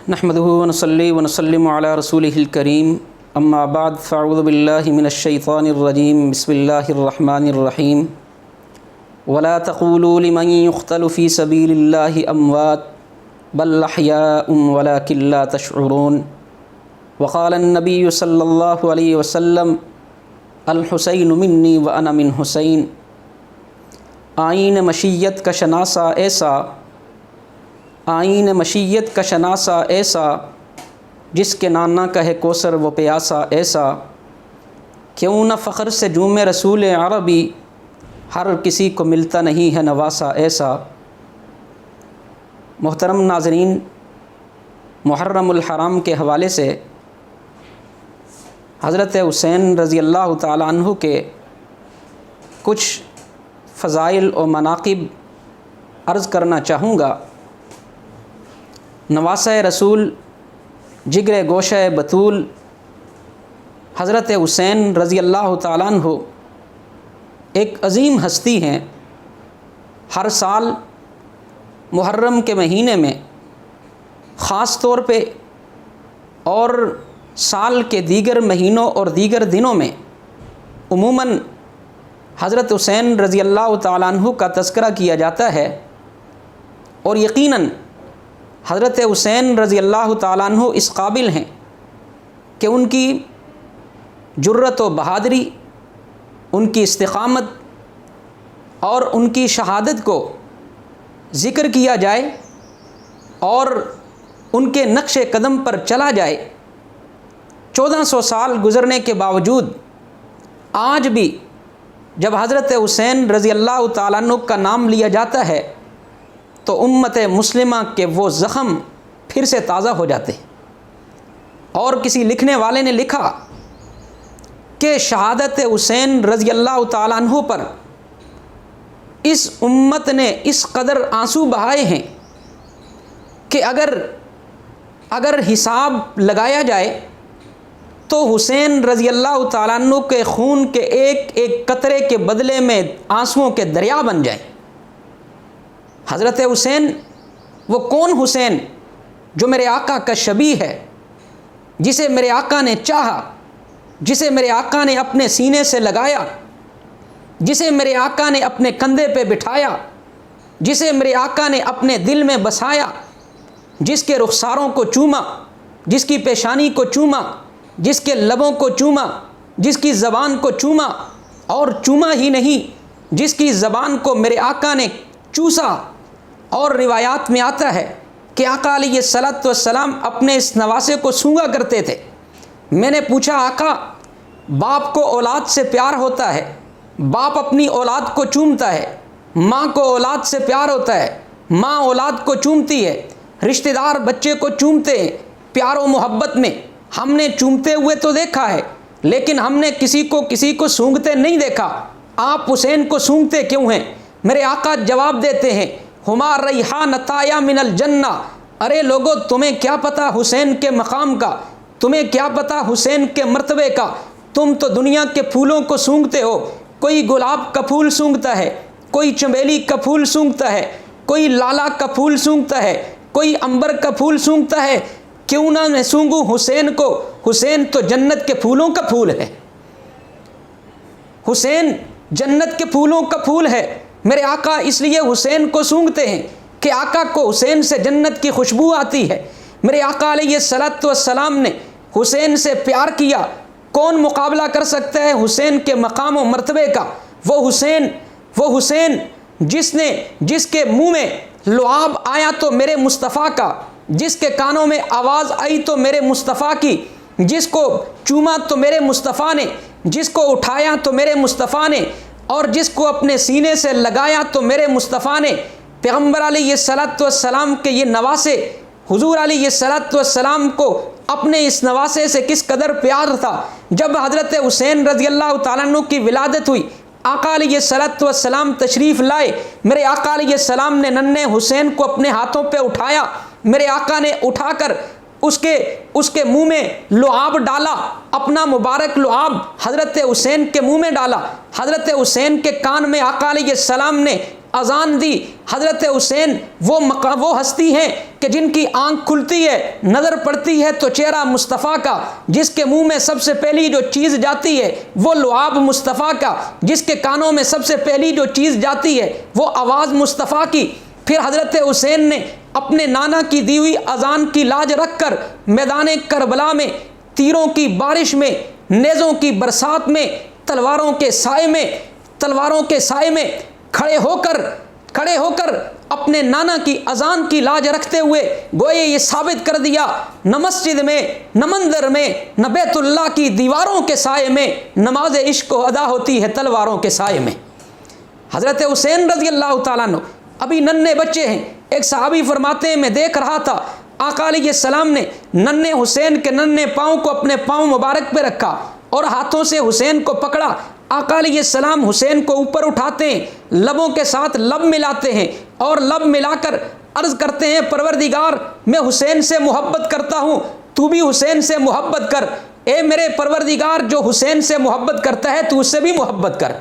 نحمده ونصلي ونسلم على رسوله الكريم اما بعد فاعوذ بالله من الشيطان الرجيم بسم الله الرحمن الرحيم ولا تقولوا لمن يقتل في سبيل الله اموات بل احياء ولكن لا تشعرون وقال النبي صلى الله عليه وسلم الحسین منی وانا من حسین آئین مشیت کا شناسہ ایسا آئین مشیت کا شناسہ ایسا جس کے نانا کہے کوثر وہ پیاسا ایسا کیوں نہ فخر سے جوم رسول عربی ہر کسی کو ملتا نہیں ہے نواسا ایسا۔ محترم ناظرین، محرم الحرام کے حوالے سے حضرت حسین رضی اللہ تعالیٰ عنہ کے کچھ فضائل و مناقب عرض کرنا چاہوں گا۔ نواسہ رسول، جگر گوشہ بطول حضرت حسین رضی اللہ تعالیٰ عنہ ایک عظیم ہستی ہیں۔ ہر سال محرم کے مہینے میں خاص طور پہ اور سال کے دیگر مہینوں اور دیگر دنوں میں عموماً حضرت حسین رضی اللہ تعالیٰ عنہ کا تذکرہ کیا جاتا ہے، اور یقیناً حضرت حسین رضی اللہ تعالیٰ عنہ اس قابل ہیں کہ ان کی جرت و بہادری، ان کی استقامت اور ان کی شہادت کو ذکر کیا جائے اور ان کے نقش قدم پر چلا جائے۔ 1400 سال گزرنے کے باوجود آج بھی جب حضرت حسین رضی اللہ تعالیٰ عنہ کا نام لیا جاتا ہے تو امت مسلمہ کے وہ زخم پھر سے تازہ ہو جاتے ہیں۔ اور کسی لکھنے والے نے لکھا کہ شہادت حسین رضی اللہ تعالیٰ عنہ پر اس امت نے اس قدر آنسو بہائے ہیں کہ اگر حساب لگایا جائے تو حسین رضی اللہ تعالیٰ عنہ کے خون کے ایک ایک قطرے کے بدلے میں آنسوؤں کے دریا بن جائیں۔ حضرت حسین، وہ کون حسین جو میرے آقا کا شبیہ ہے، جسے میرے آقا نے چاہا، جسے میرے آقا نے اپنے سینے سے لگایا، جسے میرے آقا نے اپنے کندھے پہ بٹھایا، جسے میرے آقا نے اپنے دل میں بسایا، جس کے رخساروں کو چوما، جس کی پیشانی کو چوما، جس کے لبوں کو چوما، جس کی زبان کو چوما، اور چوما ہی نہیں، جس کی زبان کو میرے آقا نے چوسا۔ اور روایات میں آتا ہے کہ آقا علیہ الصلوۃ والسلام اپنے اس نواسے کو سونگا کرتے تھے۔ میں نے پوچھا، آقا، باپ کو اولاد سے پیار ہوتا ہے، باپ اپنی اولاد کو چومتا ہے، ماں کو اولاد سے پیار ہوتا ہے، ماں اولاد کو چومتی ہے، رشتہ دار بچے کو چومتے ہیں پیار و محبت میں۔ ہم نے چومتے ہوئے تو دیکھا ہے، لیکن ہم نے کسی کو سونگتے نہیں دیکھا۔ آپ حسین کو سونگتے کیوں ہیں؟ میرے آقا جواب دیتے ہیں، ہما ریحانتایا من الجنہ۔ ارے لوگو، تمہیں کیا پتہ حسین کے مقام کا، تمہیں کیا پتہ حسین کے مرتبے کا؟ تم تو دنیا کے پھولوں کو سونگتے ہو، کوئی گلاب کا پھول سونگتا ہے، کوئی چمیلی کا پھول سونگتا ہے، کوئی لالا کا پھول سونگتا ہے، کوئی عنبر کا پھول سونگتا ہے۔ کیوں نہ میں سونگوں حسین کو؟ حسین تو جنت کے پھولوں کا پھول ہے، حسین جنت کے پھولوں کا پھول ہے۔ میرے آقا اس لیے حسین کو سونگتے ہیں کہ آقا کو حسین سے جنت کی خوشبو آتی ہے۔ میرے آقا علیہ الصلوۃ والسلام نے حسین سے پیار کیا۔ کون مقابلہ کر سکتا ہے حسین کے مقام و مرتبے کا؟ وہ حسین جس کے منہ میں لعاب آیا تو میرے مصطفیٰ کا، جس کے کانوں میں آواز آئی تو میرے مصطفیٰ کی، جس کو چوما تو میرے مصطفیٰ نے، جس کو اٹھایا تو میرے مصطفیٰ نے، اور جس کو اپنے سینے سے لگایا تو میرے مصطفیٰ نے۔ پیغمبر علیہ الصلوۃ والسلام کے یہ نواسے، حضور علیہ الصلوۃ والسلام کو اپنے اس نواسے سے کس قدر پیار تھا۔ جب حضرت حسین رضی اللہ تعالیٰ عنہ کی ولادت ہوئی، آقا علیہ الصلوۃ والسلام تشریف لائے، میرے آقا علیہ السلام نے ننھے حسین کو اپنے ہاتھوں پہ اٹھایا، میرے آقا نے اٹھا کر اس کے منہ میں لعاب ڈالا، اپنا مبارک لعاب حضرت حسین کے منہ میں ڈالا۔ حضرت حسین کے کان میں آقا علیہ السلام نے اذان دی۔ حضرت حسین وہ ہستی ہیں کہ جن کی آنکھ کھلتی ہے، نظر پڑتی ہے تو چہرہ مصطفیٰ کا، جس کے منہ میں سب سے پہلی جو چیز جاتی ہے وہ لعاب مصطفیٰ کا، جس کے کانوں میں سب سے پہلی جو چیز جاتی ہے وہ آواز مصطفیٰ کی۔ پھر حضرت حسین نے اپنے نانا کی دی ہوئی اذان کی لاج رکھ کر میدان کربلا میں تیروں کی بارش میں، نیزوں کی برسات میں، تلواروں کے سائے میں کھڑے ہو کر اپنے نانا کی اذان کی لاج رکھتے ہوئے گوئے یہ ثابت کر دیا، نہ مسجد میں، نہ مندر میں، نہ بیت اللہ کی دیواروں کے سائے میں نماز عشق ادا ہوتی ہے تلواروں کے سائے میں۔ حضرت حسین رضی اللہ تعالیٰ عنہ ابھی ننھے بچے ہیں۔ ایک صحابی فرماتے ہیں میں دیکھ رہا تھا آقا علیہ السلام نے ننھے حسین کے ننھے پاؤں کو اپنے پاؤں مبارک پہ رکھا اور ہاتھوں سے حسین کو پکڑا۔ آقا علیہ السلام حسین کو اوپر اٹھاتے ہیں، لبوں کے ساتھ لب ملاتے ہیں اور لب ملا کر عرض کرتے ہیں پروردگار میں حسین سے محبت کرتا ہوں، تو بھی حسین سے محبت کر۔ اے میرے پروردگار، جو حسین سے محبت کرتا ہے تو اس سے بھی محبت کر۔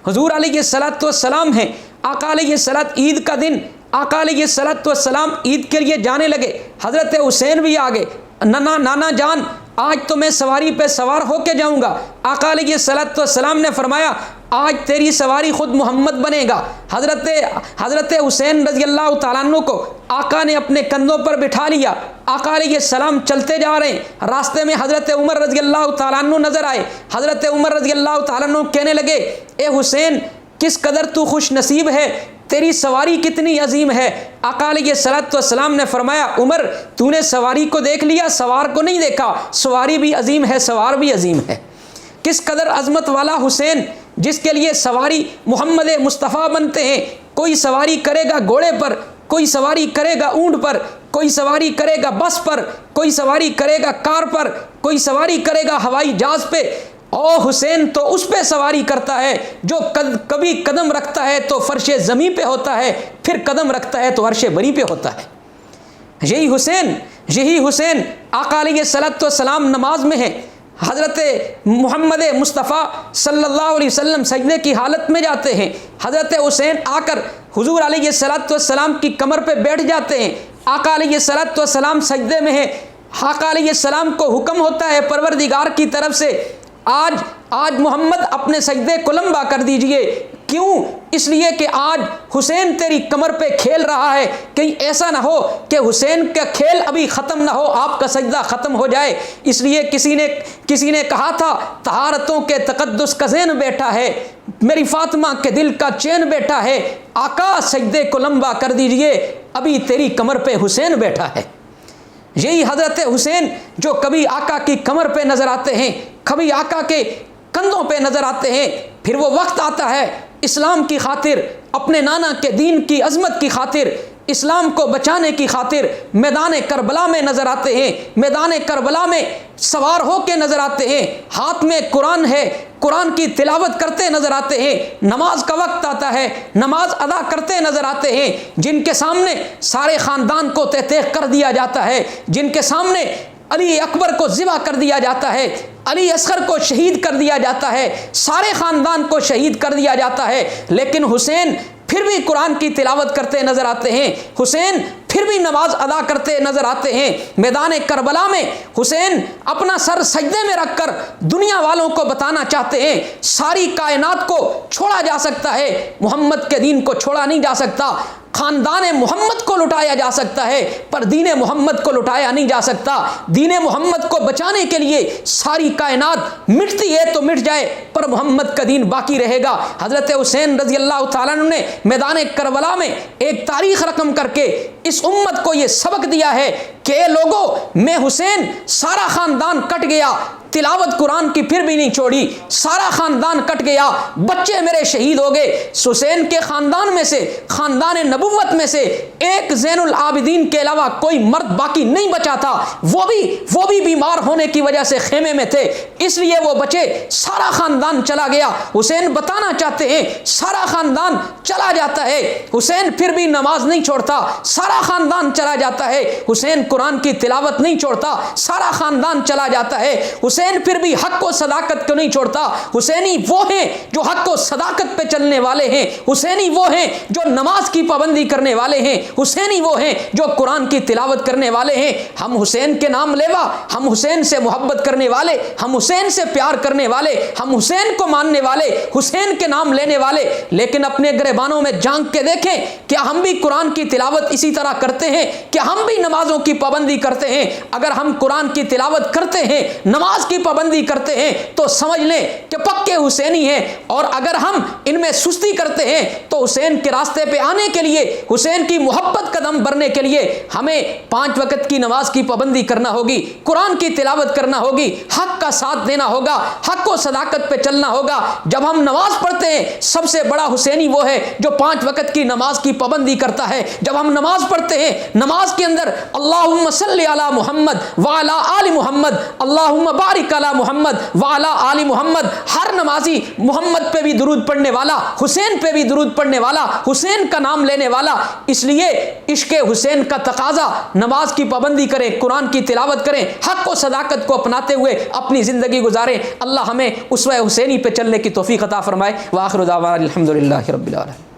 حضور علیہ السلام ہیں، آقا علیہ السلام عید کا دن آقا علیہ السلام عید کے لیے جانے لگے۔ حضرت حسین بھی آگے، نانا جان آج تو میں سواری پہ سوار ہو کے جاؤں گا۔ آقا علیہ السلام نے فرمایا آج تیری سواری خود محمد بنے گا۔ حضرت حسین رضی اللہ تعالیٰ عنہ کو آقا نے اپنے کندھوں پر بٹھا لیا۔ آقا علیہ السلام چلتے جا رہے ہیں، راستے میں حضرت عمر رضی اللہ تعالیٰ عنہ نظر آئے۔ حضرت عمر رضی اللہ تعالیٰ عنہ کہنے لگے اے حسین کس قدر تو خوش نصیب ہے، تیری سواری کتنی عظیم ہے۔ آقا علیہ السلام نے فرمایا عمر تو نے سواری کو دیکھ لیا، سوار کو نہیں دیکھا، سواری بھی عظیم ہے، سوار بھی عظیم ہے۔ کس قدر عظمت والا حسین جس کے لیے سواری محمد مصطفیٰ بنتے ہیں۔ کوئی سواری کرے گا گھوڑے پر، کوئی سواری کرے گا اونٹ پر، کوئی سواری کرے گا بس پر، کوئی سواری کرے گا کار پر، کوئی سواری کرے گا ہوائی جہاز پہ۔ او حسین تو اس پہ سواری کرتا ہے جو کبھی قدم رکھتا ہے تو فرش زمین پہ ہوتا ہے، پھر قدم رکھتا ہے تو عرش بری پہ ہوتا ہے۔ یہی حسین آقا علیہ السلام نماز میں ہے، حضرت محمد مصطفیٰ صلی اللہ علیہ وسلم سجدے کی حالت میں جاتے ہیں، حضرت حسین آ کر حضور علیہ السلام کی کمر پہ بیٹھ جاتے ہیں۔ آقا علیہ السلام سجدے میں ہیں، آقا علیہ السلام کو حکم ہوتا ہے پروردگار کی طرف سے آج محمد اپنے سجدے کو لمبا کر دیجئے۔ کیوں؟ اس لیے کہ آج حسین تیری کمر پہ کھیل رہا ہے، کہیں ایسا نہ ہو کہ حسین کا کھیل ابھی ختم نہ ہو، آپ کا سجدہ ختم ہو جائے۔ اس لیے کسی نے کہا تھا طہارتوں کے تقدس کا زین بیٹھا ہے، میری فاطمہ کے دل کا چین بیٹھا ہے، آقا سجدے کو لمبا کر دیجئے، ابھی تیری کمر پہ حسین بیٹھا ہے۔ یہی حضرت حسین جو کبھی آقا کی کمر پہ نظر آتے ہیں، کبھی آقا کے کندھوں پہ نظر آتے ہیں، پھر وہ وقت آتا ہے اسلام کی خاطر، اپنے نانا کے دین کی عظمت کی خاطر، اسلام کو بچانے کی خاطر میدان کربلا میں نظر آتے ہیں، میدان کربلا میں سوار ہو کے نظر آتے ہیں، ہاتھ میں قرآن ہے، قرآن کی تلاوت کرتے نظر آتے ہیں، نماز کا وقت آتا ہے، نماز ادا کرتے نظر آتے ہیں، جن کے سامنے سارے خاندان کو تہہ کر دیا جاتا ہے، جن کے سامنے علی اکبر کو ذبح کر دیا جاتا ہے، علی اصغر کو شہید کر دیا جاتا ہے، سارے خاندان کو شہید کر دیا جاتا ہے، لیکن حسین پھر بھی قرآن کی تلاوت کرتے نظر آتے ہیں، حسین پھر بھی نماز ادا کرتے نظر آتے ہیں۔ میدان کربلا میں حسین اپنا سر سجدے میں رکھ کر دنیا والوں کو بتانا چاہتے ہیں ساری کائنات کو چھوڑا جا سکتا ہے، محمد کے دین کو چھوڑا نہیں جا سکتا، خاندان محمد کو لٹایا جا سکتا ہے پر دین محمد کو لٹایا نہیں جا سکتا۔ دین محمد کو بچانے کے لیے ساری کائنات مٹتی ہے تو مٹ جائے پر محمد کا دین باقی رہے گا۔ حضرت حسین رضی اللہ تعالیٰ عنہ نے میدان کربلا میں ایک تاریخ رقم کر کے اس امت کو یہ سبق دیا ہے کہ اے لوگو، میں حسین سارا خاندان کٹ گیا، تلاوت قرآن کی پھر بھی نہیں چھوڑی، سارا خاندان کٹ گیا، بچے میرے شہید ہو گئے، حسین کے خاندان میں سے، خاندان نبوت میں سے ایک زین العابدین کے علاوہ کوئی مرد باقی نہیں بچا تھا، وہ بھی بیمار ہونے کی وجہ سے خیمے میں تھے، اس لیے وہ بچے، سارا خاندان چلا گیا۔ حسین بتانا چاہتے ہیں سارا خاندان چلا جاتا ہے، حسین پھر بھی نماز نہیں چھوڑتا، سارا خاندان چلا جاتا ہے، حسین قرآن کی تلاوت نہیں چھوڑتا، سارا خاندان چلا جاتا ہے، حسین حسین پھر بھی حق و صداقت کو نہیں چھوڑتا. حسینی وہ ہیں جو حق و صداقت پہ چلنے والے ہیں. حسینی وہ ہیں جو نماز کی پابندی کرنے والے ہیں. حسینی وہ ہیں جو قرآن کی تلاوت کرنے والے ہیں. ہم حسین کے نام لیوا, ہم حسین سے محبت کرنے والے, ہم حسین سے پیار کرنے والے, ہم حسین کو ماننے والے, حسین کے نام لینے والے, لیکن اپنے گریبانوں میں جھانک کے دیکھیں کیا ہم بھی قرآن کی تلاوت اسی طرح کرتے ہیں؟ کیا ہم بھی نمازوں کی پابندی کرتے ہیں؟ اگر ہم قرآن کی تلاوت کرتے ہیں, نماز کی پابندی کرتے ہیں, تو سمجھ لیں کہ پکے حسینی ہیں. اور اگر ہم ان میں سستی کرتے ہیں تو حسین کے راستے پہ آنے کے لیے, حسین کی محبت قدم بھرنے کے لیے ہمیں 5 وقت کی نماز کی پابندی کرنا ہوگی, قرآن کی تلاوت کرنا ہوگی, حق کا ساتھ دینا ہوگا, حق و صداقت پہ چلنا ہوگا. جب ہم نماز پڑھتے ہیں, سب سے بڑا حسینی وہ ہے جو 5 وقت کی نماز کی پابندی کرتا ہے. جب ہم نماز پڑھتے ہیں, نماز کے اندر اللہم صلی علی محمد وعلی آل محمد, اللہم بارک علی محمد وعلی آل محمد, ہر نمازی محمد پہ بھی درود پڑھنے والا, حسین پہ بھی درود پڑھنے والا, حسین کا نام لینے والا. اس لیے عشق حسین کا تقاضا نماز کی پابندی کریں, قرآن کی تلاوت کریں, حق و صداقت کو اپناتے ہوئے اپنی زندگی گزاریں. اللہ ہمیں اسوہ حسینی پہ چلنے کی توفیق عطا فرمائے. وآخر دعوانا الحمدللہ رب العالمین.